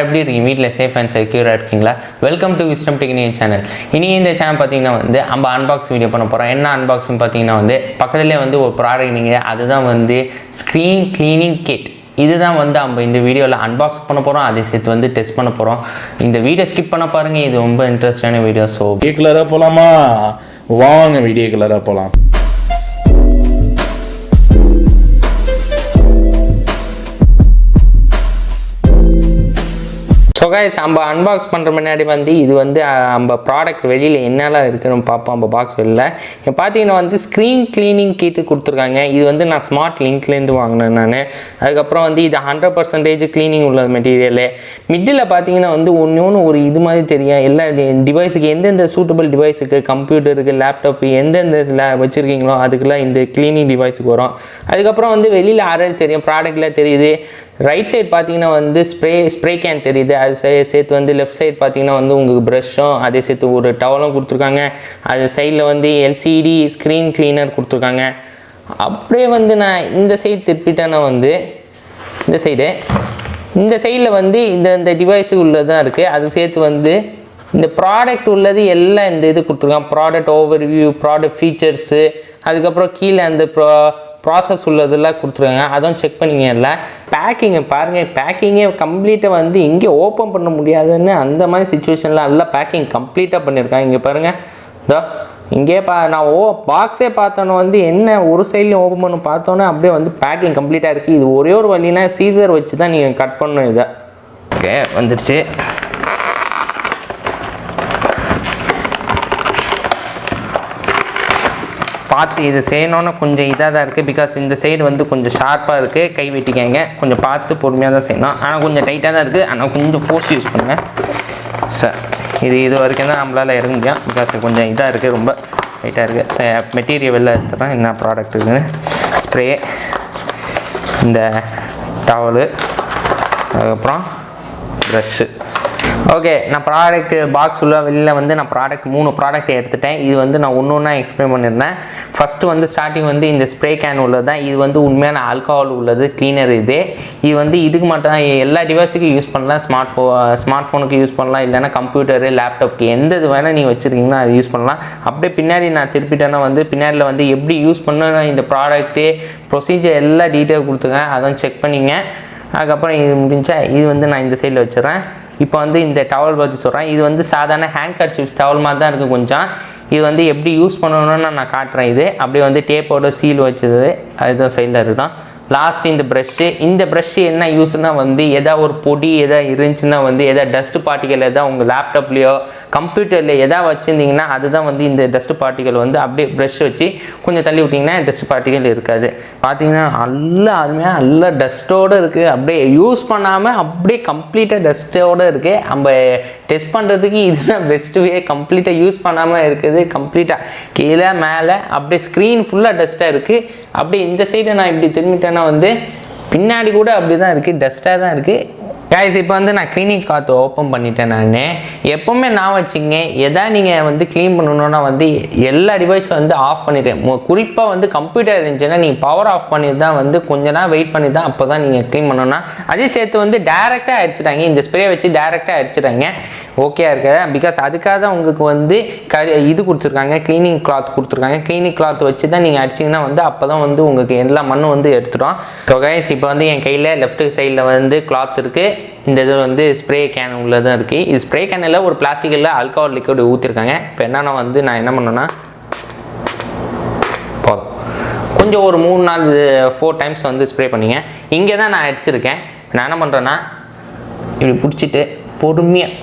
எப்படி இருக்கீங்க? வீட்டில் சேஃப் அண்ட் செக்யூராக இருக்கீங்களா? Welcome to 𝗙ซี้𝗹𝗹𝐴 channel. இந்த சேனல் பார்த்தீங்கன்னா நம்ம அன்பாக்ஸ் வீடியோ பண்ண போகிறோம். என்ன அன்பாக்ஸிங் பார்த்தீங்கன்னா பக்கத்துலேயே ஒரு ப்ராடக்ட் நீங்கள் அதுதான் ஸ்க்ரீன் க்ளீனிங் கிட். இதுதான் நம்ம இந்த வீடியோவில் அன்பாக்ஸ் பண்ண போகிறோம். அதை சேர்த்து டெஸ்ட் பண்ண போகிறோம். இந்த வீடியோ ஸ்கிப் பண்ண பாருங்கள். இது ரொம்ப இன்ட்ரெஸ்டான வீடியோ. ஸோ கலராக போகலாமா? வாங்க வீடியோ கலராக போகலாம். ஸோ கைஸ், நம்ம அன்பாக்ஸ் பண்ணுற முன்னாடி இது நம்ம ப்ராடக்ட் வெளியில் என்னெல்லாம் இருக்குதுன்னு பார்ப்போம். நம்ம பாக்ஸ் வெளியில் இப்போ பார்த்தீங்கன்னா ஸ்க்ரீன் க்ளீனிங் கிட்டு கொடுத்துருக்காங்க. இது நான் ஸ்மார்ட் லிங்க்லேருந்து வாங்கினேன் நான். அதுக்கப்புறம் இது 100% க்ளீனிங் உள்ள மெட்டீரியலு. மிடில் பார்த்தீங்கன்னா ஒன்று ஒரு இது மாதிரி தெரியும். எல்லா டிவைஸுக்கு எந்தெந்த சூட்டபிள் டிவைஸுக்கு, கம்ப்யூட்டருக்கு, லேப்டாப்பு எந்தெந்த வச்சுருக்கீங்களோ அதுக்கெல்லாம் இந்த க்ளீனிங் டிவைஸுக்கு வரும். அதுக்கப்புறம் வெளியில் ஆரே தெரியும், ப்ராடக்டில் தெரியுது. ரைட் சைட் பார்த்தீங்கன்னா ஸ்ப்ரே கேன் தெரியுது. அது சேர்த்து லெஃப்ட் சைட் பார்த்தீங்கன்னா உங்களுக்கு ப்ரஷ்ஷும் அதே சேர்த்து ஒரு டவலும் கொடுத்துருக்காங்க. அது சைடில் எல்சிடி ஸ்க்ரீன் க்ளீனர் கொடுத்துருக்காங்க. அப்படியே நான் இந்த சைடு திருப்பிட்டேன்னா இந்த சைடில் இந்த டிவைஸு உள்ளதான் இருக்குது. அது சேர்த்து இந்த ப்ராடக்ட் உள்ளது எல்லாம் இந்த இது கொடுத்துருக்காங்க. ப்ராடக்ட் ஓவர்வியூ, ப்ராடக்ட் ஃபீச்சர்ஸு, அதுக்கப்புறம் கீழே அந்த ப்ராசஸ் உள்ளதெல்லாம் கொடுத்துருக்காங்க. அதுவும் செக் பண்ணிங்க. இல்லை பேக்கிங்கை பாருங்கள். பேக்கிங்கே கம்ப்ளீட்டாக இங்கே ஓப்பன் பண்ண முடியாதுன்னு அந்த மாதிரி சுச்சுவேஷனில் எல்லாம் பேக்கிங் கம்ப்ளீட்டாக பண்ணியிருக்காங்க. இங்கே பாருங்கள், இதோ இங்கே நான் பாக்ஸே பார்த்தோன்னே என்ன ஒரு சைட்லையும் ஓப்பன் பண்ண பார்த்தோன்னே அப்படியே பேக்கிங் கம்ப்ளீட்டாக இருக்குது. இது ஒரே ஒரு வழினா சீசர் வச்சு தான் நீங்கள் கட் பண்ணணும். இதை ஓகே வந்துடுச்சு. பார்த்து இது செய்யணுன்னு கொஞ்சம் இதாக தான் இருக்குது. பிகாஸ் இந்த சைடு கொஞ்சம் ஷார்ப்பாக இருக்குது. கை வெட்டிக்காங்க, கொஞ்சம் பார்த்து பொறுமையாக தான் செய்யணும். ஆனால் கொஞ்சம் டைட்டாக தான் இருக்குது. ஆனால் கொஞ்சம் ஃபோர்ஸ் யூஸ் பண்ணுங்கள் சார். இது வரைக்கும் தான் நம்மளால் இறங்க முடியும். பிகாஸ் கொஞ்சம் இதாக இருக்குது, ரொம்ப டைட்டாக இருக்குது. மெட்டீரியல் வெளில எடுத்துகிறேன். என்ன ப்ராடக்ட் இருக்குதுன்னு. ஸ்ப்ரே, இந்த டவலு, அதுக்கப்புறம் ப்ரஷ்ஷு. ஓகே, நான் ப்ராடக்ட் பாக்ஸ் உள்ள வெளியில் நான் ப்ராடக்ட் 3 ப்ராடக்ட் எடுத்துட்டேன். இது நான் ஒன்று ஒன்றா எக்ஸ்பிளைன் பண்ணியிருந்தேன். ஃபஸ்ட்டு ஸ்டார்டிங் இந்த ஸ்ப்ரே கேன் உள்ளது தான். இது உண்மையான ஆல்கஹால் உள்ளது கிளீனர். இது இதுக்கு மட்டும் தான், எல்லா டிவைஸுக்கும் யூஸ் பண்ணலாம். ஸ்மார்ட் ஃபோனுக்கு யூஸ் பண்ணலாம், இல்லைனா கம்ப்யூட்டரு, லேப்டாப்க்கு எந்த இது வேணால் நீங்கள் வச்சுருக்கீங்கன்னா அது யூஸ் பண்ணலாம். அப்படியே பின்னாடி நான் திருப்பிட்டேன்னா பின்னாடியில் எப்படி யூஸ் பண்ணணும் இந்த ப்ராடக்ட்டு ப்ரொசீஜர் எல்லா டீட்டெயில் கொடுத்துருக்கேன். அதுவும் செக் பண்ணிங்க. அதுக்கப்புறம் இது முடிஞ்சா இது நான் இந்த சைடில் வச்சுறேன். இப்போ இந்த டவல் பற்றி சொல்கிறேன். இது சாதாரண ஹேங்கர்ஷிப் டவல் மாதிரி தான் இருக்குது. கொஞ்சம் இது எப்படி யூஸ் பண்ணணும்னு நான் காட்டுறேன். இது அப்படியே டேப்போட சீல் வச்சது அதுதான் சைடில் இருக்கட்டும். லாஸ்ட் இந்த ப்ரஷ்ஷு என்ன யூஸ்னால் எதாவது ஒரு பொடி எதாவது இருந்துச்சுன்னா எதாவது டஸ்ட் பார்ட்டிக்கல் எதாவது உங்கள் லேப்டாப்லேயோ கம்ப்யூட்டர்லையோ எதாவது வச்சுருந்தீங்கன்னா அதுதான் இந்த டஸ்ட் பார்ட்டிக்கல் அப்படியே ப்ரஷ் வச்சு கொஞ்சம் தள்ளி விட்டிங்கன்னா டஸ்ட் பார்ட்டிக்கல் இருக்காது. பார்த்தீங்கன்னா நல்லா அருமையாக நல்லா டஸ்ட்டோடு இருக்குது. அப்படியே யூஸ் பண்ணாமல் அப்படியே கம்ப்ளீட்டாக டஸ்ட்டோடு இருக்குது. நம்ம டெஸ்ட் பண்ணுறதுக்கு இதுதான் பெஸ்ட்டு வே. கம்ப்ளீட்டாக யூஸ் பண்ணாமல் இருக்குது. கம்ப்ளீட்டாக கீழே மேலே அப்படியே ஸ்க்ரீன் ஃபுல்லாக டஸ்ட்டாக இருக்குது. அப்படியே இந்த சைடை நான் இப்படி திரும்பிட்டேன்னா பின்னாடி கூட அப்படி தான் இருக்குது, டஸ்ட்டாக தான் இருக்குது. கைஸ், இப்போ நான் க்ளீனிங் கிளாத் ஓப்பன் பண்ணிட்டேன். நான் எப்போவுமே நான் வச்சுங்க எதாவது நீங்கள் க்ளீன் பண்ணணுன்னா எல்லா டிவைஸும் ஆஃப் பண்ணிட்டேன். குறிப்பாக கம்ப்யூட்டர் இருந்துச்சுன்னா நீங்கள் பவர் ஆஃப் பண்ணி தான் கொஞ்ச நேரம் வெயிட் பண்ணி தான் அப்போ தான் நீங்கள் க்ளீன் பண்ணணும்னா அதே சேர்த்து டேரெக்டாக அடிச்சிட்டாங்க. இந்த ஸ்ப்ரே வச்சு டேரெக்டாக அடிச்சிட்டாங்க. ஓகேயா இருக்காது. பிகாஸ் அதுக்காக தான் உங்களுக்கு இது கொடுத்துருக்காங்க, க்ளீனிங் கிளாத் கொடுத்துருக்காங்க. க்ளீனிங் கிளாத் வச்சு தான் நீங்கள் அடிச்சிங்கன்னா அப்போ தான் உங்களுக்கு எல்லா மண்ணும் எடுத்துடும். ஸோ கைஸ், இப்போ என் கையில் லெஃப்ட் சைடில் கிளாத் இருக்குது. இந்த இது ஸ்ப்ரே கேன் உள்ளதான் இருக்குது. இது ஸ்ப்ரே கேனில் ஒரு பிளாஸ்டிக்கில் ஆல்கஹால் லிக்விட் ஊற்றிருக்காங்க. இப்போ என்னென்னா நான் என்ன பண்ணேன்னா போதும் கொஞ்சம் ஒரு 3-4 டைம்ஸ் ஸ்ப்ரே பண்ணிங்க. இங்கே தான் நான் அடிச்சிருக்கேன். நான் என்ன பண்ணுறேன்னா இப்படி பிடிச்சிட்டு பொறுமையாக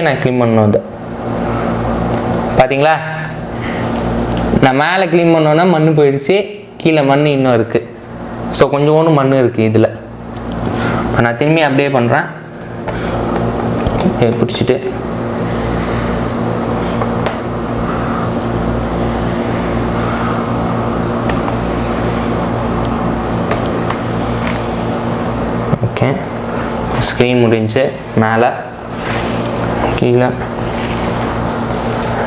நான் க்ளீன் பண்ணணும். அது பார்த்தீங்களா, நான் மேலே க்ளீன் பண்ணோன்னா மண் போயிடுச்சு, கீழே மண் இன்னும் இருக்குது. ஸோ கொஞ்சோண்டு மண் இருக்குது இதில். நான் திரும்பி அப்படியே பண்ணுறேன். பிடிச்சிட்டு ஓகே, ஸ்க்ரீன் முடிஞ்சு மேலே கீழே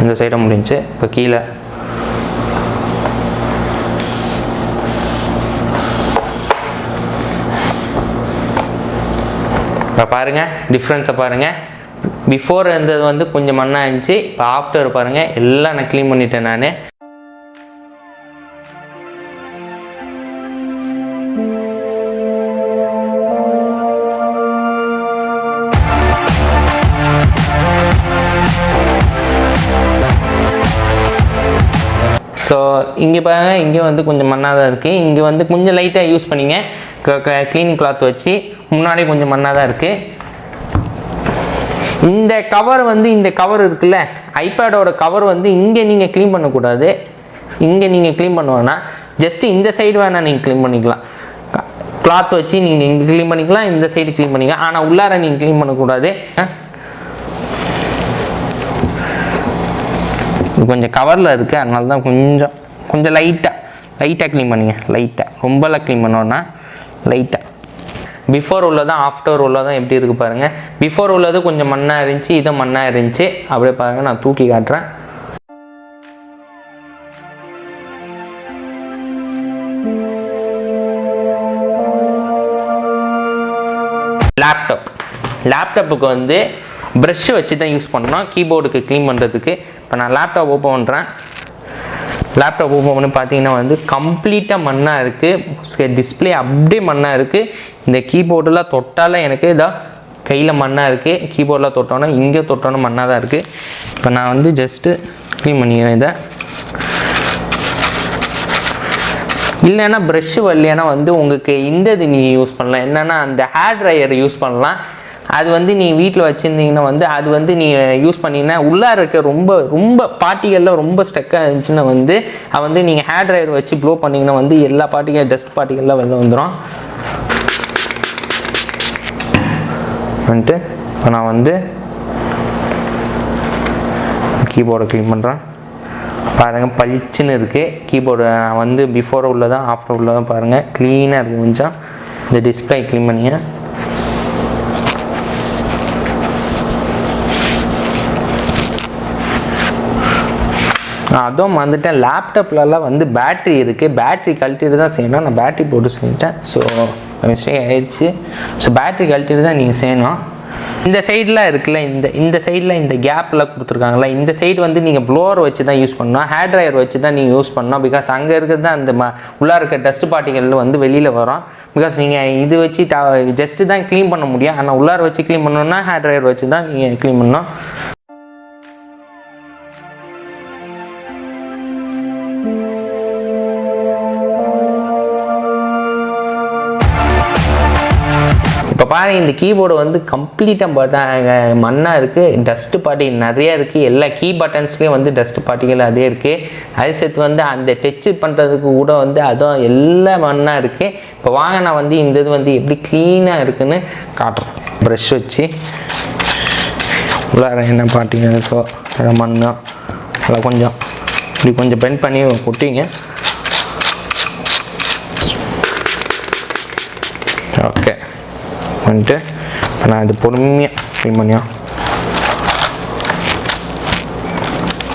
இந்த சைடை முடிஞ்சு. இப்போ கீழே இப்போ பாருங்கள் டிஃப்ரென்ஸை பாருங்கள். பிஃபோர் இருந்தது வந்து கொஞ்சம் மண்ணாக இருந்துச்சு, இப்போ ஆஃப்டர் பாருங்கள் எல்லாம் நான் க்ளீன் பண்ணிட்டேன் நான். ஸோ இங்கே பாருங்கள் இங்கே வந்து கொஞ்சம் மண்ணாக தான் இருக்குது. இங்கே வந்து கொஞ்சம் லைட்டாக யூஸ் பண்ணிங்க க்ளீனிங் கிளாத் வச்சு, முன்னாடி கொஞ்சம் மண்ணாக தான் இருக்குது. இந்த கவர் வந்து இந்த கவர் இருக்குல்ல ஐபேடோட கவர் வந்து இங்கே நீங்கள் க்ளீன் பண்ணக்கூடாது. இங்கே நீங்கள் க்ளீன் பண்ணுவோன்னா ஜஸ்ட்டு இந்த சைடு வேணால் நீங்கள் க்ளீன் பண்ணிக்கலாம். கிளாத் வச்சு நீங்கள் இங்கே க்ளீன் பண்ணிக்கலாம், இந்த சைடு க்ளீன் பண்ணிக்கலாம். ஆனால் உள்ளார நீங்கள் க்ளீன் பண்ணக்கூடாது. இது கொஞ்சம் கவரில் இருக்குது, அதனால தான் கொஞ்சம் லைட்டாக க்ளீன் பண்ணிங்க. லைட்டாக ரொம்பலாம் க்ளீன் பண்ணோன்னா லைட்டாக. பிஃபோர் உள்ளதான் ஆஃப்டர் உள்ளதான் எப்படி இருக்குது பாருங்கள். பிஃபோர் உள்ளது கொஞ்சம் மண்ணாக இருந்துச்சு, இதை மண்ணாக இருந்துச்சு. அப்படியே பாருங்கள், நான் தூக்கி காட்டுறேன். லேப்டாப்புக்கு வந்து ப்ரஷ்ஷு வச்சு தான் யூஸ் பண்ணோம் கீபோர்டுக்கு க்ளீன் பண்ணுறதுக்கு. இப்போ நான் லேப்டாப் ஓப்பன் பண்ணுறேன். லேப்டாப் ஓப்பன் பண்ணி பார்த்தீங்கன்னா வந்து கம்ப்ளீட்டாக மண்ணாக இருக்குது. டிஸ்பிளே அப்படியே மண்ணாக இருக்குது. இந்த கீபோர்டெலாம் தொட்டால் எனக்கு இதாக கையில் மண்ணாக இருக்குது. கீபோர்டெலாம் தொட்டோன்னா இங்கே தொட்டோன்னா மண்ணாக தான் இருக்குது. இப்போ நான் வந்து ஜஸ்ட்டு க்ளீன் பண்ணிக்கிறேன் இதை. இல்லைன்னா ப்ரஷ்ஷு வரலைன்னா வந்து உங்களுக்கு இந்த இது நீங்கள் யூஸ் பண்ணலாம். என்னென்னா அந்த ஹேர் ட்ரையர் யூஸ் பண்ணலாம். அது வந்து நீங்கள் வீட்டில் வச்சுருந்தீங்கன்னா வந்து அது வந்து நீங்கள் யூஸ் பண்ணிங்கன்னா உள்ளார இருக்க ரொம்ப பார்ட்டிகளில் ரொம்ப ஸ்டக்காக இருந்துச்சுன்னா வந்து அது வந்து நீங்கள் ஹேர் ட்ரையர் வச்சு ப்ளோ பண்ணிங்கன்னா வந்து எல்லா டஸ்ட் பார்ட்டிகள்லாம் வெளில வந்துடும். வந்துட்டு இப்போ நான் வந்து கீபோர்டை க்ளீன் பண்ணுறேன். பாருங்கள் பளிச்சுன்னு இருக்குது கீபோர்டு. வந்து பிஃபோர் உள்ளதான் ஆஃப்டர் உள்ளதான் பாருங்கள் க்ளீனாக இருக்குது. கொஞ்சம் இந்த டிஸ்பிளே க்ளீன் பண்ணிங்க. அதுவும் வந்துட்டேன். லேப்டாப்லலாம் வந்து பேட்ரி இருக்குது, பேட்ரி கழட்டிட்டு தான் செய்யணும். நான் பேட்ரி போட்டு செஞ்சிட்டேன். ஸோ மிஸ்டேக் ஆயிடுச்சு. ஸோ பேட்ரி கழட்டிட்டு தான் நீங்கள் செய்யணும். இந்த சைடெலாம் இருக்குல்ல, இந்த சைடில் இந்த கேப்லாம் கொடுத்துருக்காங்களா, இந்த சைடு வந்து நீங்கள் ப்ளோவர் வச்சு தான் யூஸ் பண்ணணும், ஹேர் ட்ரையர் வச்சு தான் நீங்கள் யூஸ் பண்ணணும். பிகாஸ் அங்கே இருக்கிறது தான் அந்த உள்ளே இருக்க டஸ்ட் பார்ட்டிகள் வந்து வெளியில் வரும். பிகாஸ் நீங்கள் இது வச்சு ஜஸ்ட்டு தான் க்ளீன் பண்ண முடியும். ஆனால் உள்ளார வச்சு க்ளீன் பண்ணணுன்னா ஹேர் ட்ரையர் வச்சு தான் நீங்கள் க்ளீன் பண்ணணும். இப்போ பாருங்கள் இந்த கீபோர்டு வந்து கம்ப்ளீட்டாக மண்ணாக இருக்குது. டஸ்ட்டு பார்ட்டி நிறையா இருக்குது. எல்லா கீ பட்டன்ஸ்லேயும் வந்து டஸ்ட்டு பார்ட்டிகள் அதே இருக்குது. அதே சேர்த்து வந்து அந்த டச்சு பண்ணுறதுக்கு கூட வந்து அதுவும் எல்லாம் மண்ணாக இருக்குது. இப்போ வாங்க நான் வந்து இந்த இது வந்து எப்படி க்ளீனாக இருக்குதுன்னு காட்டுறேன். ப்ரஷ் வச்சு உள்ளார என்ன பார்ட்டிங்க ஸோ அதை மண்ணும் அதெல்லாம் கொஞ்சம் இப்படி கொஞ்சம் பெண்ட் பண்ணி கொட்டிங்க. ஓகே வந்துட்டு நான் இது பொறுமையாக க்ளீன் பண்ணியோம்.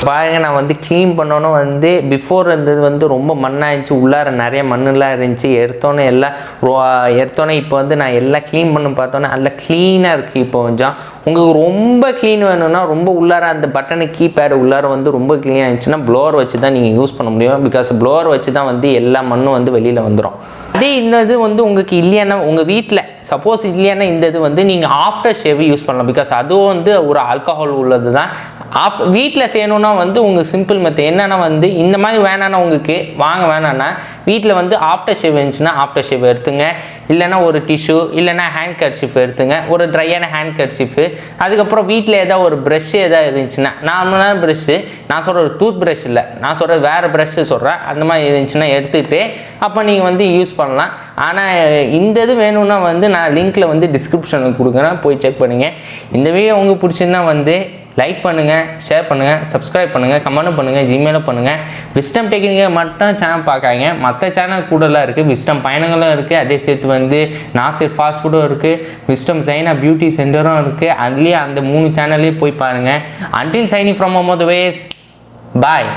பாருங்க நான் வந்து க்ளீன் பண்ணோன்னு வந்து பிஃபோர் இருந்தது வந்து ரொம்ப மண்ணாகிடுச்சு. உள்ளார நிறைய மண்ணெலாம் இருந்துச்சு. எடுத்தோன்னே இப்போ வந்து நான் எல்லாம் க்ளீன் பண்ண பார்த்தோன்னே நல்லா க்ளீனாக இருக்குது. இப்போ கொஞ்சம் உங்களுக்கு ரொம்ப க்ளீன் வேணும்னா ரொம்ப உள்ளார அந்த பட்டனு கீபேடு உள்ளார வந்து ரொம்ப க்ளீன் ஆகிடுச்சுன்னா ப்ளோவர் வச்சு தான் நீங்கள் யூஸ் பண்ண முடியும். பிகாஸ் ப்ளோவர் வச்சு தான் வந்து எல்லா மண்ணும் வந்து வெளியில் வந்துடும். அதே இந்த இது வந்து உங்களுக்கு இல்லையானா உங்கள் வீட்டில் சப்போஸ் இல்லையானா இந்த இது வந்து நீங்கள் ஆஃப்டர் ஷேவ் யூஸ் பண்ணலாம். பிகாஸ் அதுவும் வந்து ஒரு ஆல்கஹால் உள்ளது தான். வீட்டில் செய்யணுன்னா வந்து உங்களுக்கு சிம்பிள் மெத்தட் என்னென்னா வந்து இந்த மாதிரி வேணான்னா உங்களுக்கு வேணான்னா வீட்டில் வந்து ஆஃப்டர் ஷேவ் இருந்துச்சுன்னா ஆஃப்டர் ஷேவ் எடுத்துங்க. இல்லைனா ஒரு டிஷ்யூ இல்லைனா ஹேண்ட் கர்ச்சீஃப் எடுத்துங்க, ஒரு ட்ரையான ஹேண்ட் கர்ச்சீஃபு. அதுக்கப்புறம் வீட்டில் ஏதாவது ஒரு ப்ரெஷ்ஷு எதாவது இருந்துச்சுன்னா நார்மலான ப்ரெஷ்ஷு, நான் சொல்கிற ஒரு டூத் ப்ரஷ் இல்லை, நான் சொல்கிற வேறு ப்ரெஷ்ஷு சொல்கிறேன். அந்த மாதிரி இருந்துச்சுன்னா எடுத்துக்கிட்டு அப்போ நீங்கள் வந்து யூஸ் பண்ணலாம். ஆனால் இந்த இது வேணும்னா வந்து நான் லிங்க்கில் வந்து டிஸ்கிரிப்ஷனுக்கு கொடுக்குறேன், போய் செக் பண்ணுங்கள். இந்த வீடியோ உங்களுக்கு பிடிச்சிருந்தா வந்து லைக் பண்ணுங்கள், ஷேர் பண்ணுங்கள், சப்ஸ்கிரைப் பண்ணுங்கள், கமெண்ட் பண்ணுங்கள், ஜிமெயிலும் பண்ணுங்கள். விஸ்டம் டெக்னிக்கை மட்டும் சேனல் பார்க்காங்க, மற்ற சேனல் கூடலாம் இருக்குது. விஸ்டம் பயணங்களும் இருக்குது. அதே சேர்த்து வந்து நாசிர் ஃபாஸ்ட் ஃபுட்டும் இருக்குது. விஸ்டம் சைனா பியூட்டி சென்டரும் இருக்குது. அதுலேயே அந்த 3 சேனல்லையும் போய் பாருங்கள். Until signing from Mohammed Ways. Bye.